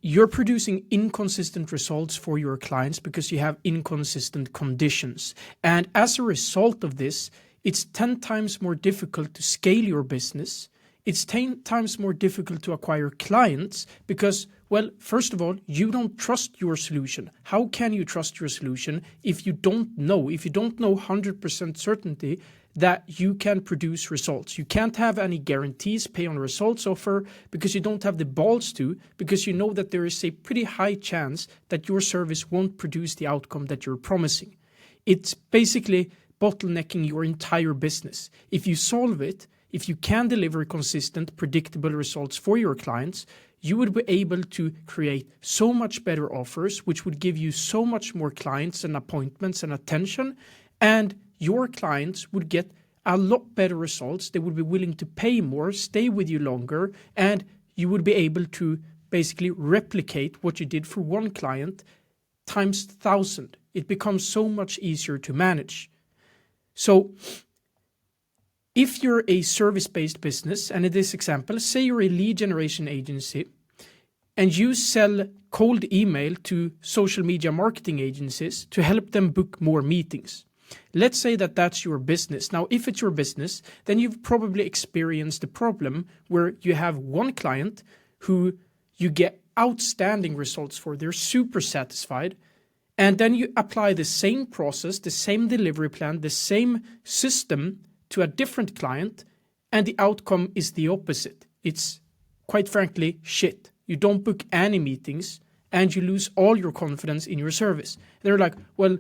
you're producing inconsistent results for your clients because you have inconsistent conditions. And as a result of this, it's 10 times more difficult to scale your business. It's 10 times more difficult to acquire clients because, well, first of all, you don't trust your solution. How can you trust your solution if you don't know 100% certainty that you can produce results? You can't have any guarantees, pay on results offer, because you don't have the balls to, because you know that there is a pretty high chance that your service won't produce the outcome that you're promising. It's basically bottlenecking your entire business. If you solve it, if you can deliver consistent, predictable results for your clients, you would be able to create so much better offers, which would give you so much more clients and appointments and attention, and your clients would get a lot better results. They would be willing to pay more, stay with you longer, and you would be able to basically replicate what you did for one client times 1,000. It becomes so much easier to manage. So if you're a service-based business, and in this example, say you're a lead generation agency, and you sell cold email to social media marketing agencies to help them book more meetings. Let's say that that's your business. Now, if it's your business, then you've probably experienced the problem where you have one client who you get outstanding results for. They're super satisfied. And then you apply the same process, the same delivery plan, the same system to a different client, and the outcome is the opposite. It's, quite frankly, shit. You don't book any meetings, and you lose all your confidence in your service. They're like, well,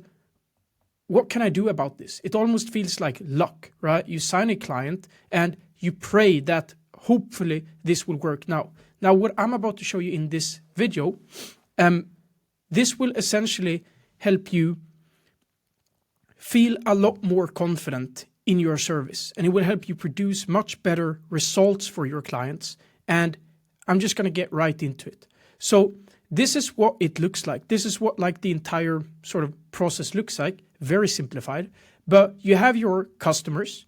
what can I do about this? It almost feels like luck, right? You sign a client, and you pray that hopefully this will work now. Now, what I'm about to show you in this video, this will essentially help you feel a lot more confident in your service, and it will help you produce much better results for your clients. And I'm just going to get right into it. So this is what it looks like. This is what like the entire sort of process looks like, very simplified. But you have your customers,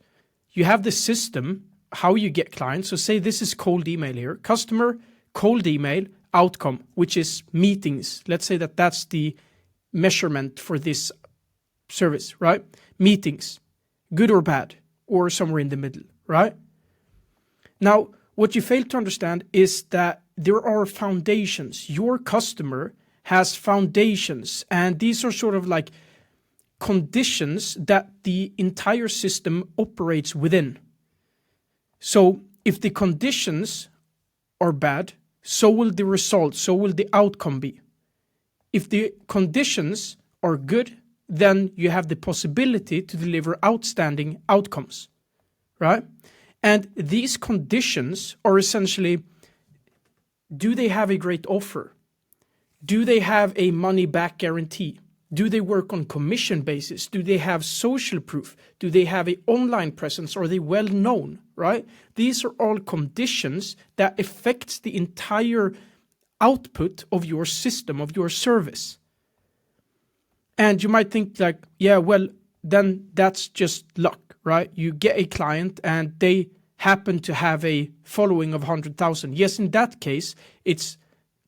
you have the system, how you get clients. So say this is cold email here, customer, cold email, outcome, which is meetings. Let's say that that's the measurement for this service, right? Meetings. Good or bad, or somewhere in the middle, right? Now, what you fail to understand is that there are foundations. Your customer has foundations, and these are sort of like conditions that the entire system operates within. So if the conditions are bad, so will the result, so will the outcome be. If the conditions are good, then you have the possibility to deliver outstanding outcomes, right? And these conditions are essentially, do they have a great offer? Do they have a money-back guarantee? Do they work on commission basis? Do they have social proof? Do they have an online presence? Are they well known, right? These are all conditions that affect the entire output of your system, of your service. And you might think like, yeah, well, then that's just luck, right? You get a client and they happen to have a following of 100,000. Yes, in that case, it's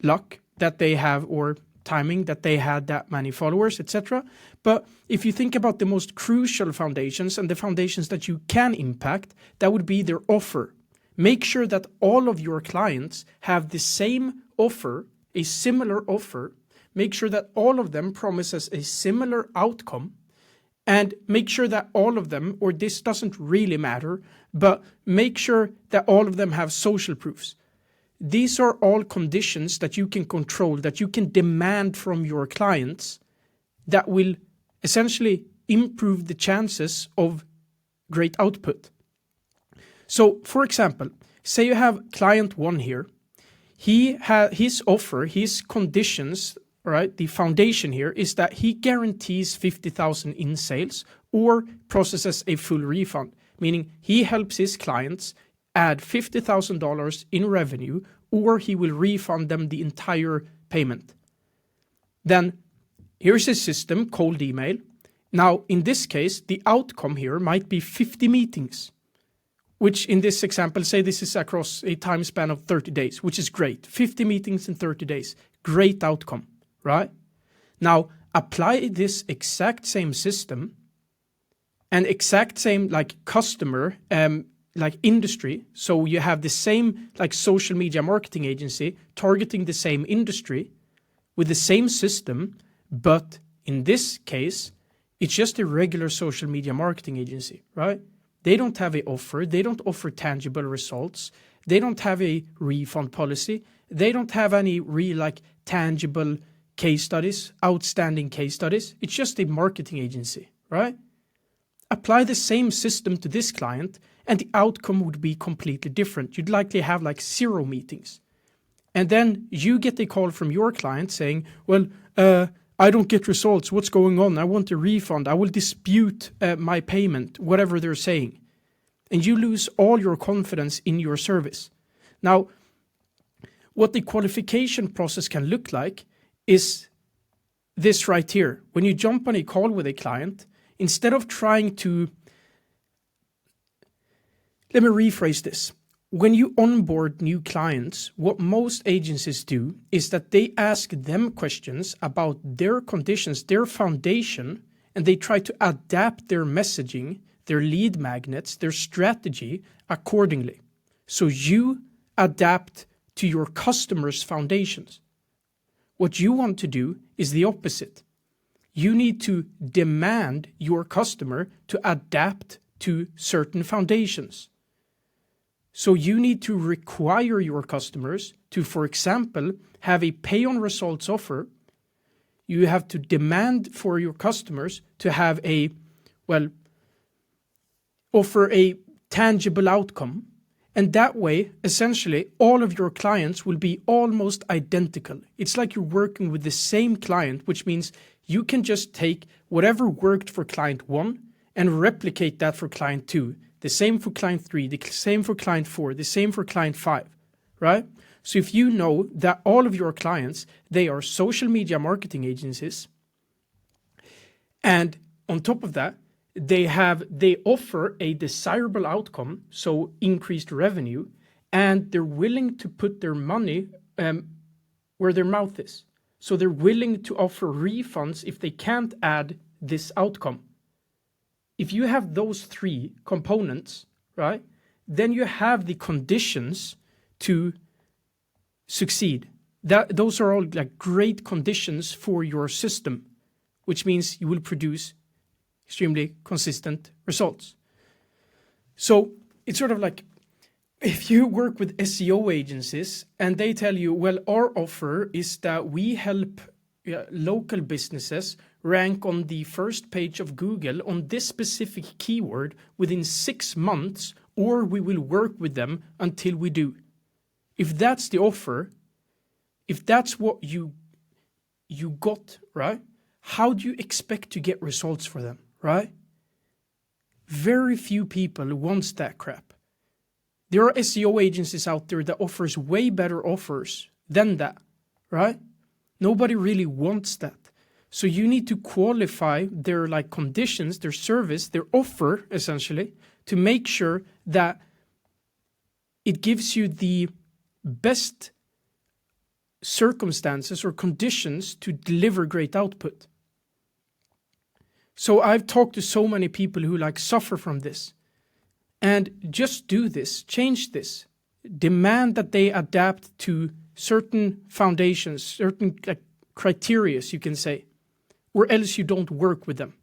luck that they have, or timing that they had that many followers, etc. But if you think about the most crucial foundations and the foundations that you can impact, that would be their offer. Make sure that all of your clients have the same offer, a similar offer. Make sure that all of them promises a similar outcome, and make sure that all of them, or this doesn't really matter, but make sure that all of them have social proofs. These are all conditions that you can control, that you can demand from your clients, that will essentially improve the chances of great output. So, for example, say you have client 1 here. He has his offer, his conditions, right? The foundation here is that he guarantees 50,000 in sales or processes a full refund, meaning he helps his clients add $50,000 in revenue, or he will refund them the entire payment. Then here's his system, cold email. Now, in this case, the outcome here might be 50 meetings, which in this example, say this is across a time span of 30 days, which is great. 50 meetings in 30 days, great outcome, right? Now, apply this exact same system and exact same like customer, like industry. So you have the same like social media marketing agency targeting the same industry with the same system, but in this case, it's just a regular social media marketing agency, right? They don't have an offer. They don't offer tangible results. They don't have a refund policy. They don't have any real like tangible case studies, outstanding case studies. It's just a marketing agency, right? Apply the same system to this client and the outcome would be completely different. You'd likely have like 0 meetings. And then you get a call from your client saying, well, I don't get results. What's going on? I want a refund. I will dispute my payment, whatever they're saying. And you lose all your confidence in your service. Now, what the qualification process can look like is this right here. When you jump on a call with a client, instead of trying to, let me rephrase this. When you onboard new clients, what most agencies do is that they ask them questions about their conditions, their foundation, and they try to adapt their messaging, their lead magnets, their strategy accordingly. So you adapt to your customers' foundations. What you want to do is the opposite. You need to demand your customer to adapt to certain foundations. So you need to require your customers to, for example, have a pay-on-results offer. You have to demand for your customers to have offer a tangible outcome. And that way, essentially, all of your clients will be almost identical. It's like you're working with the same client, which means you can just take whatever worked for client 1 and replicate that for client 2. The same for client 3, the same for client 4, the same for client 5, right? So if you know that all of your clients, they are social media marketing agencies, and on top of that, they offer a desirable outcome, so increased revenue, and they're willing to put their money where their mouth is. So they're willing to offer refunds if they can't add this outcome. If you have those 3 components, right, then you have the conditions to succeed. Those are all like great conditions for your system, which means you will produce extremely consistent results. So it's sort of like if you work with SEO agencies and they tell you, well, our offer is that we help local businesses rank on the first page of Google on this specific keyword within 6 months, or we will work with them until we do. If that's the offer, if that's what you got, right? How do you expect to get results for them, right? Very few people want that crap. There are SEO agencies out there that offers way better offers than that, right? Nobody really wants that. So you need to qualify their like conditions, their service, their offer, essentially, to make sure that it gives you the best circumstances or conditions to deliver great output. So I've talked to so many people who like suffer from this. And just do this, change this. Demand that they adapt to certain foundations, certain criteria, you can say, or else you don't work with them.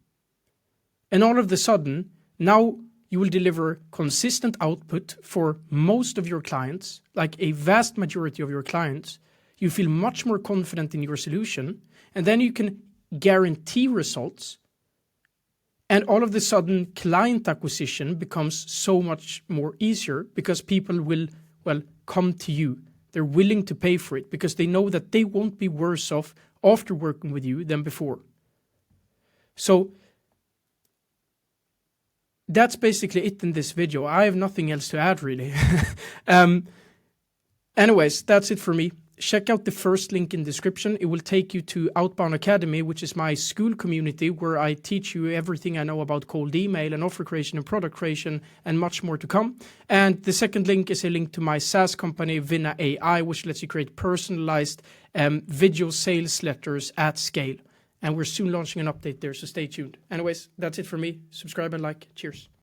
And all of a sudden, now you will deliver consistent output for most of your clients, like a vast majority of your clients. You feel much more confident in your solution, and then you can guarantee results. And all of a sudden, client acquisition becomes so much more easier because people will, come to you. They're willing to pay for it because they know that they won't be worse off after working with you than before. So that's basically it in this video. I have nothing else to add, really. Anyways, that's it for me. check out the first link in the description. It will take you to Outbound Academy, which is my school community where I teach you everything I know about cold email and offer creation and product creation and much more to come. And the second link is a link to my SaaS company, Vinna AI, which lets you create personalized video sales letters at scale. And we're soon launching an update there, so stay tuned. Anyways, that's it for me. Subscribe and like. Cheers.